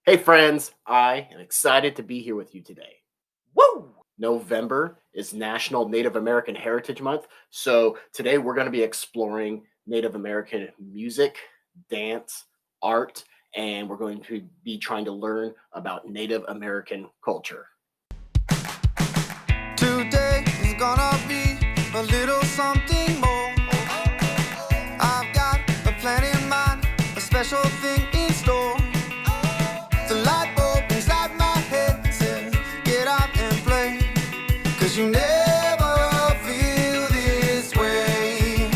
Hey friends, I am excited to be here with you today. Woo! November is National Native American Heritage Month. So today we're going to be exploring Native American music, dance, art, and we're going to be trying to learn about Native American culture. Today is gonna be a little something more. I've got a plan in mind, a special thing in store. The light bulb inside my head says, get out and play. 'Cause you never feel this way.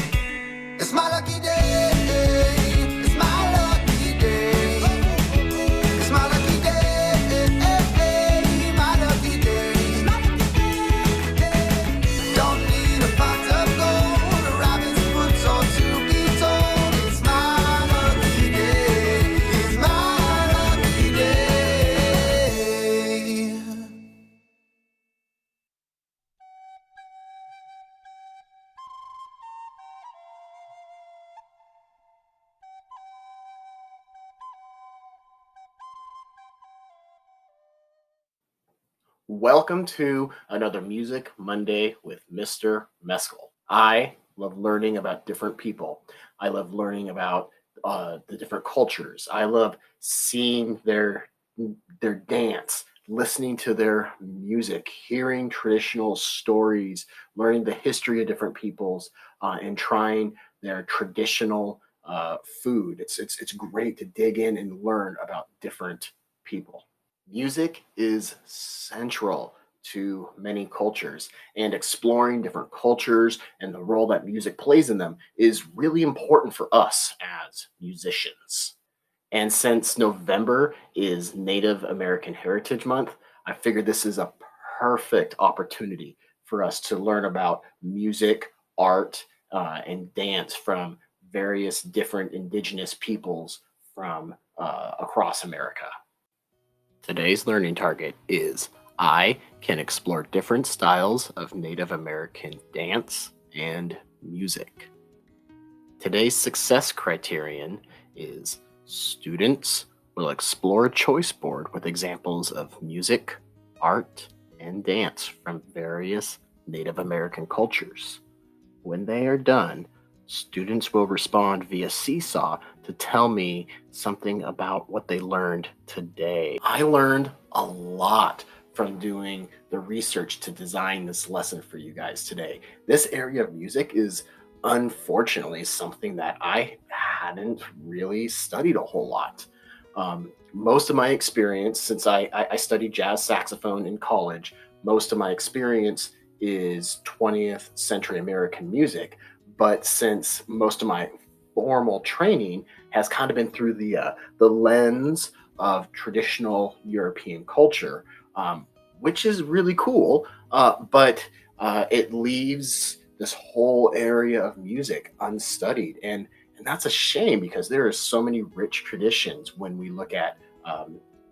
It's my lucky day. It's my lucky day. It's my lucky day. My lucky day. Don't need a pot of gold, a rabbit's foot or to be told. It's my lucky day. It's my lucky day. Welcome to another Music Monday with Mr. Meskel. I love learning about different people. I love learning about the different cultures. I love seeing their dance, listening to their music, hearing traditional stories, learning the history of different peoples, and trying their traditional food. It's great to dig in and learn about different people. Music is central to many cultures, and exploring different cultures and the role that music plays in them is really important for us as musicians. And since November is Native American Heritage Month, I figured this is a perfect opportunity for us to learn about music, art, and dance from various different indigenous peoples from across America. Today's learning target is I can explore different styles of Native American dance and music. Today's success criterion is students will explore a choice board with examples of music, art, and dance from various Native American cultures. When they are done, students will respond via Seesaw to tell me something about what they learned today. I learned a lot from doing the research to design this lesson for you guys today. This area of music is unfortunately something that I hadn't really studied a whole lot. Most of my experience, since I studied jazz saxophone in college, most of my experience is 20th century American music. But since most of my formal training has kind of been through the lens of traditional European culture, which is really cool, but it leaves this whole area of music unstudied, and that's a shame because there are so many rich traditions when we look at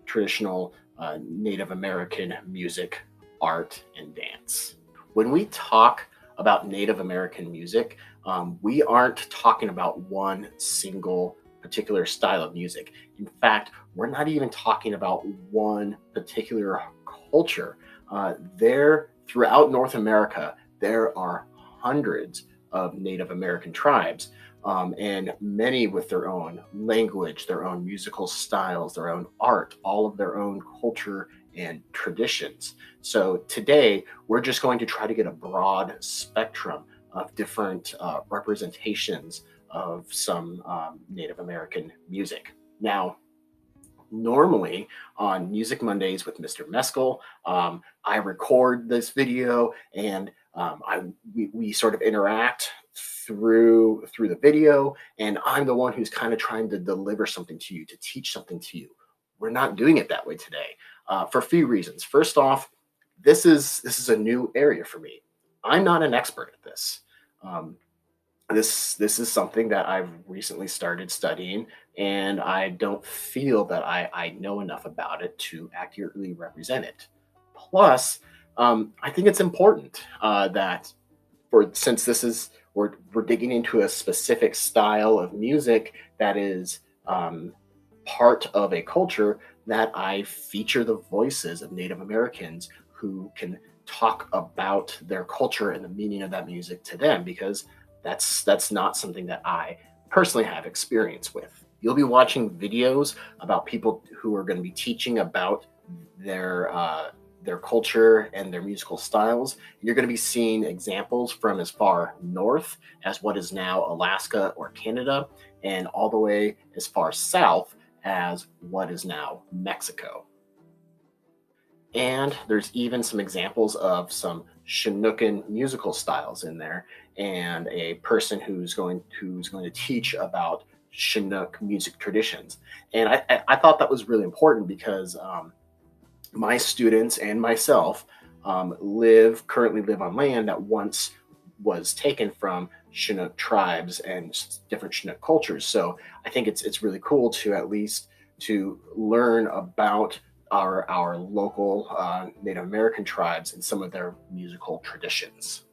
traditional Native American music, art, and dance. When we talk about Native American music, we aren't talking about one single particular style of music. In fact, we're not even talking about one particular culture. There, throughout North America, there are hundreds of Native American tribes, and many with their own language, their own musical styles, their own art, all of their own culture and traditions. So today, we're just going to try to get a broad spectrum of different representations of some Native American music. Now, normally on Music Mondays with Mr. Meskel, I record this video and we sort of interact through the video, and I'm the one who's kind of trying to deliver something to you, to teach something to you. We're not doing it that way today for a few reasons. First off, this is a new area for me. I'm not an expert at this. Um, this is something that I've recently started studying, and I don't feel that I know enough about it to accurately represent it. Plus, I think it's important that for since this is we're digging into a specific style of music that is part of a culture that I feature the voices of Native Americans who can talk about their culture and the meaning of that music to them, because that's not something that I personally have experience with. You'll be watching videos about people who are going to be teaching about their culture and their musical styles. You're going to be seeing examples from as far north as what is now Alaska or Canada, and all the way as far south as what is now Mexico. And there's even some examples of some Chinookan musical styles in there, and a person who's going to teach about Chinook music traditions. And I thought that was really important because my students and myself currently live on land that once was taken from Chinook tribes and different Chinook cultures. So I think it's really cool to at least to learn about our local Native American tribes and some of their musical traditions.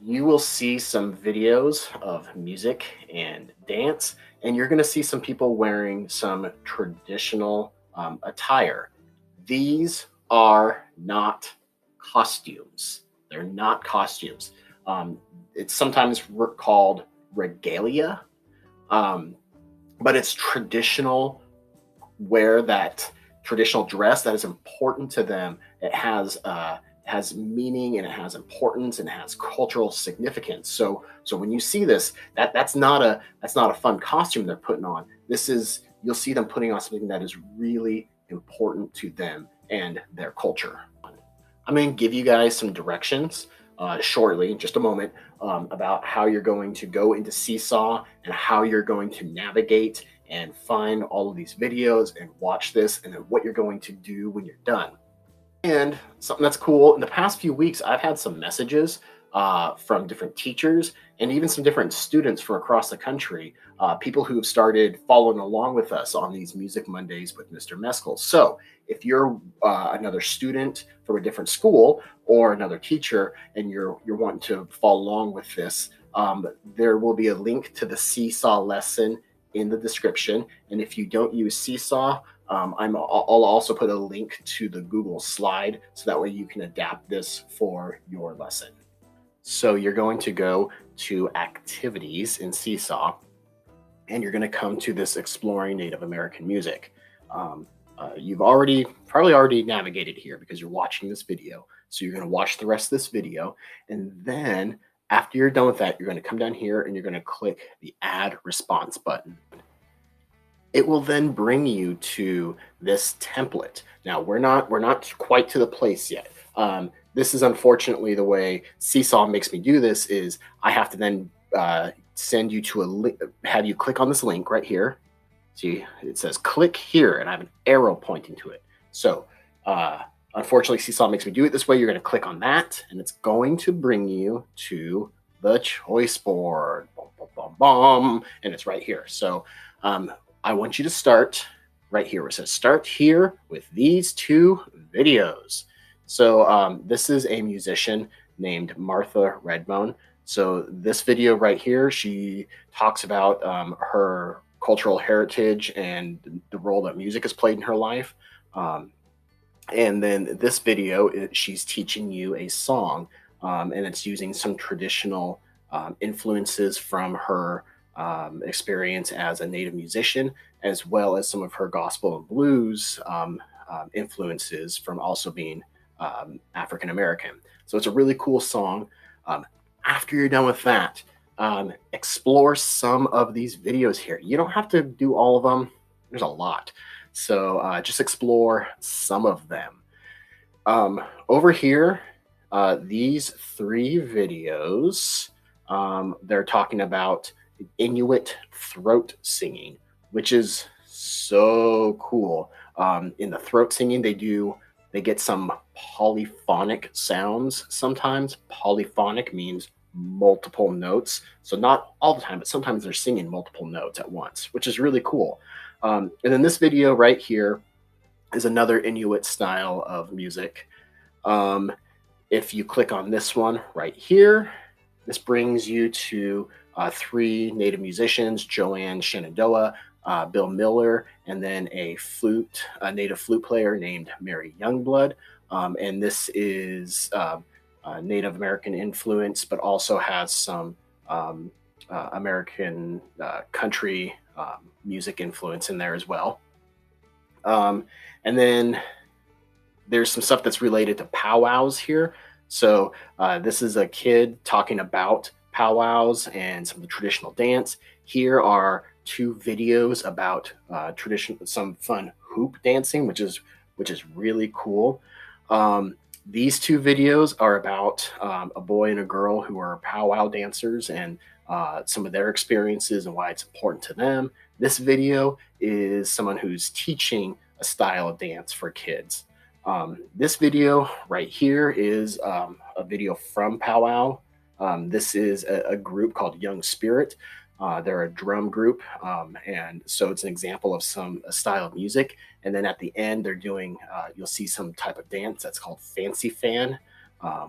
You will see some videos of music and dance, and you're going to see some people wearing some traditional attire. These are not costumes. They're not costumes. It's sometimes called regalia, but it's traditional wear, that traditional dress that is important to them. It has meaning, and it has importance, and it has cultural significance. So when you see this, that's not a fun costume they're putting on. You'll see them putting on something that is really important to them and their culture. I'm going to give you guys some directions shortly, in just a moment, about how you're going to go into Seesaw and how you're going to navigate and find all of these videos and watch this, and then what you're going to do when you're done. And something that's cool, in the past few weeks, I've had some messages from different teachers and even some different students from across the country, people who have started following along with us on these Music Mondays with Mr. Meskel. So if you're another student from a different school or another teacher, and you're wanting to follow along with this, there will be a link to the Seesaw lesson in the description. And if you don't use Seesaw, I'll also put a link to the Google slide, so that way you can adapt this for your lesson. So you're going to go to activities in Seesaw, and you're going to come to this exploring Native American music. You've probably already navigated here because you're watching this video. So you're going to watch the rest of this video, and then after you're done with that, you're going to come down here and you're going to click the Add Response button. It will then bring you to this template. Now we're not quite to the place yet. This is unfortunately the way Seesaw makes me do this. Is I have to then send you to a link, have you click on this link right here. See, it says click here, and I have an arrow pointing to it. So unfortunately, Seesaw makes me do it this way. You're going to click on that, and it's going to bring you to the choice board. Boom, boom, boom, boom, and it's right here. So I want you to start right here where it says start here with these two videos. So this is a musician named Martha Redbone. So this video right here, she talks about her cultural heritage and the role that music has played in her life. And then this video, she's teaching you a song, and it's using some traditional influences from her experience as a Native musician, as well as some of her gospel and blues influences from also being African American. So it's a really cool song. After you're done with that, explore some of these videos here. You don't have to do all of them. There's a lot. So just explore some of them. Over here, these three videos, they're talking about Inuit throat singing, which is so cool. In the throat singing, they get some polyphonic sounds sometimes. Polyphonic means multiple notes. So not all the time, but sometimes they're singing multiple notes at once, which is really cool. And then this video right here is another Inuit style of music. If you click on this one right here, this brings you to three Native musicians, Joanne Shenandoah, Bill Miller, and then a native flute player named Mary Youngblood. And this is Native American influence, but also has some um, American country music influence in there as well. Um, and then there's some stuff that's related to powwows here. So this is a kid talking about powwows and some of the traditional dance. Here are two videos about some fun hoop dancing, which is really cool. These two videos are about a boy and a girl who are powwow dancers and some of their experiences and why it's important to them. This video is someone who's teaching a style of dance for kids. This video right here is a video from Powwow. This is a group called Young Spirit. They're a drum group, and so it's an example of a style of music. And then at the end, you'll see some type of dance that's called Fancy Fan,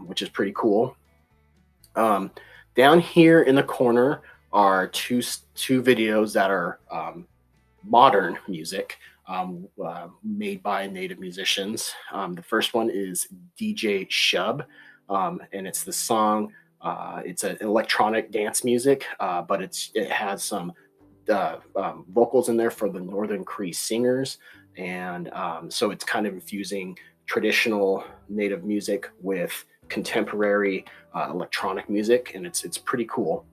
which is pretty cool. Down here in the corner are two videos that are modern music made by native musicians. The first one is DJ Shub, and it's the song. It's an electronic dance music, but it has some vocals in there for the Northern Cree singers, and so it's kind of infusing traditional native music with contemporary electronic music, and it's pretty cool.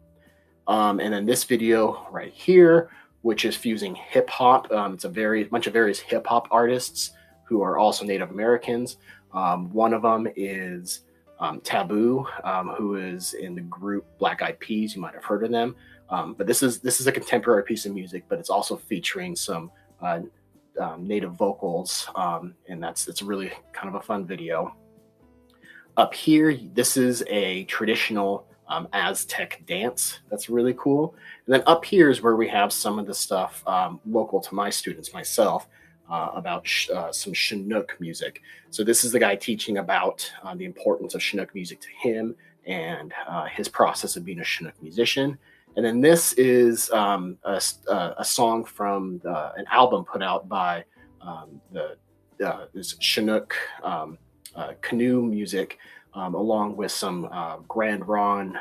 And then this video right here, which is fusing hip hop. It's a bunch of various hip hop artists who are also Native Americans. One of them is Taboo, who is in the group Black Eyed Peas. You might have heard of them. But this is a contemporary piece of music, but it's also featuring some native vocals, and it's really kind of a fun video. Up here, this is a traditional Aztec dance. That's really cool. And then up here is where we have some of the stuff local to my students, myself, about some Chinook music. So this is the guy teaching about the importance of Chinook music to him and his process of being a Chinook musician. And then this is a song from an album put out by this Chinook canoe music, along with some Grand Ron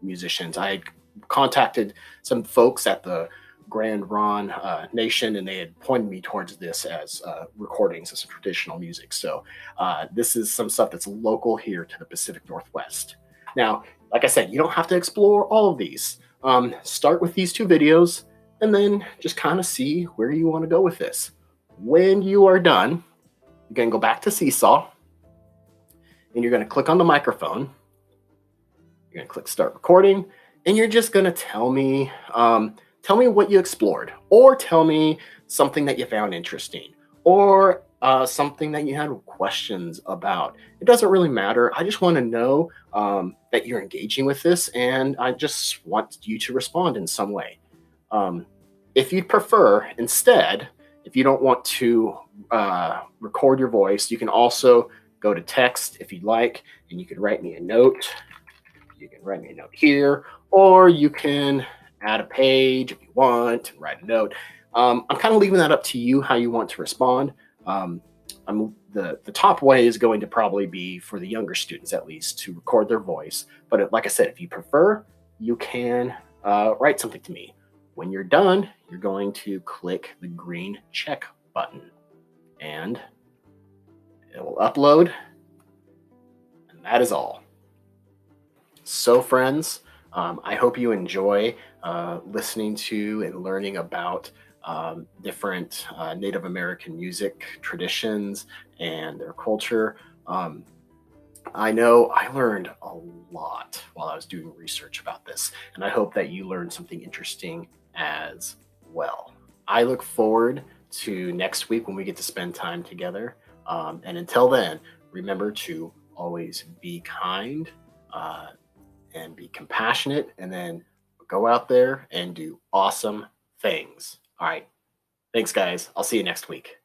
musicians. I had contacted some folks at the Grand Ron Nation, and they had pointed me towards this as recordings of some traditional music. So this is some stuff that's local here to the Pacific Northwest. Now, like I said, you don't have to explore all of these. Start with these two videos, and then just kind of see where you want to go with this. When you are done, you're going to go back to Seesaw, and you're going to click on the microphone. You're going to click start recording, and you're just going to tell me what you explored, or tell me something that you found interesting, or something that you had questions about. It doesn't really matter. I just want to know that you're engaging with this, and I just want you to respond in some way. If you'd prefer, instead, if you don't want to record your voice, you can also go to text if you'd like, and you can write me a note. You can write me a note here, or you can add a page if you want and write a note. I'm kind of leaving that up to you how you want to respond. The top way is going to probably be for the younger students, at least, to record their voice. But like I said, if you prefer, you can write something to me. When you're done, you're going to click the green check button, and it will upload, and that is all. So, friends, I hope you enjoy listening to and learning about different Native American music traditions and their culture. I know I learned a lot while I was doing research about this, and I hope that you learned something interesting as well. I look forward to next week when we get to spend time together. And until then, remember to always be kind and be compassionate, and then go out there and do awesome things. All right. Thanks, guys. I'll see you next week.